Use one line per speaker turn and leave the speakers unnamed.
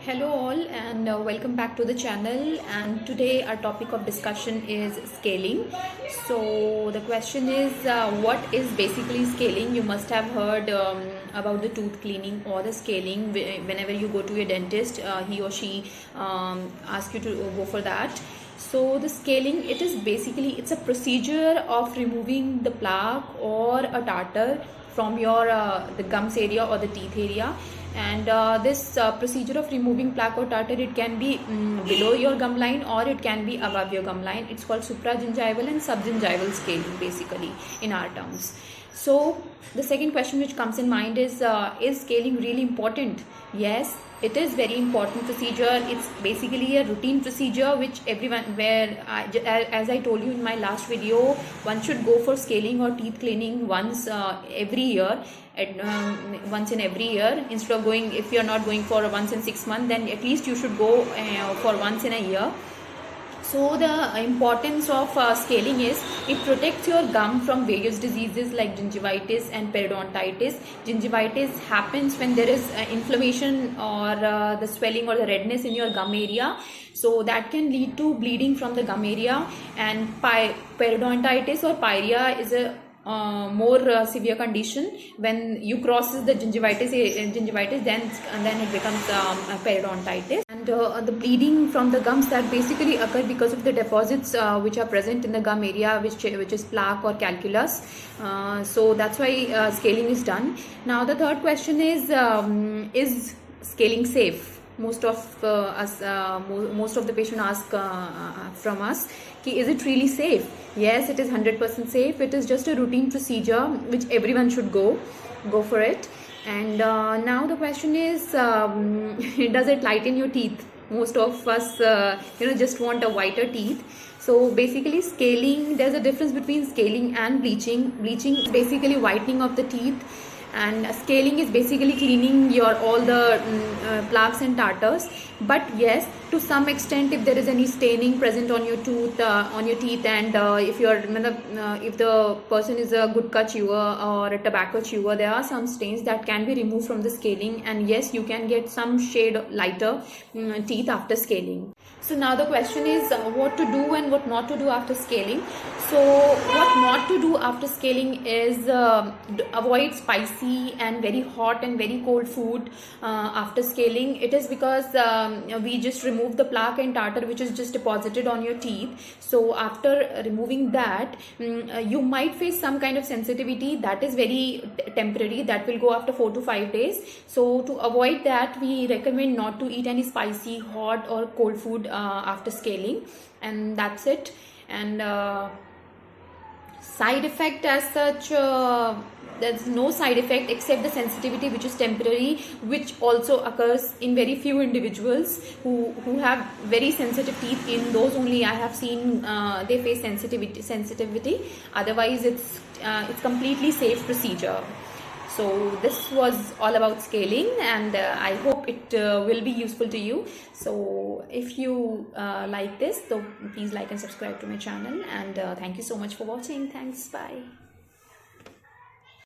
Hello all and welcome back to the channel, and today our topic of discussion is scaling. So the question is what is basically scaling? You must have heard about the tooth cleaning or the scaling. Whenever you go to your dentist, he or she asks you to go for that. So the scaling, it's a procedure of removing the plaque or a tartar from your the gums area or the teeth area. And this procedure of removing plaque or tartar, it can be below your gum line or it can be above your gum line. It's called supragingival and subgingival scaling, basically, in our terms. So the second question which comes in mind is scaling really important? Yes, it is very important procedure. It's basically a routine procedure which everyone, as I told you in my last video, one should go for scaling or teeth cleaning once every year. Once in every year, instead of going, if you're not going for once in 6 months, then at least you should go for once in a year. So the importance of scaling is it protects your gum from various diseases like gingivitis and periodontitis. Gingivitis happens when there is inflammation or the swelling or the redness in your gum area. So that can lead to bleeding from the gum area, and periodontitis or pyorrhea is a more severe condition. When you crosses the gingivitis, then it becomes periodontitis. And the bleeding from the gums that basically occur because of the deposits which are present in the gum area, which is plaque or calculus. So that's why scaling is done. Now the third question is scaling safe? Most of most of the patient ask from us, is it really safe? Yes, it is 100% safe. It is just a routine procedure which everyone should go for it. And now the question is, does it lighten your teeth? Most of us just want a whiter teeth. So basically scaling, there's a difference between scaling and bleaching. Bleaching is basically whitening of the teeth, and scaling is basically cleaning your all the plaques and tartars. But yes, to some extent, if there is any staining present on your teeth, and if the person is a gutka chewer or a tobacco chewer, there are some stains that can be removed from the scaling, and yes, you can get some shade lighter teeth after scaling. So now the question is what to do and what not to do after scaling. So what not to do after scaling is avoid spicy and very hot and very cold food after scaling. It is because we just remove the plaque and tartar which is just deposited on your teeth. So after removing that, you might face some kind of sensitivity that is very temporary, that will go after 4 to 5 days. So to avoid that, we recommend not to eat any spicy, hot or cold food after scaling, and that's it. And side effect as such, there's no side effect except the sensitivity which is temporary, which also occurs in very few individuals who have very sensitive teeth. In those only I have seen they face sensitivity. Otherwise it's completely safe procedure. So this was all about scaling, and I hope it will be useful to you. So if you like this, so please like and subscribe to my channel, and thank you so much for watching. Thanks, bye.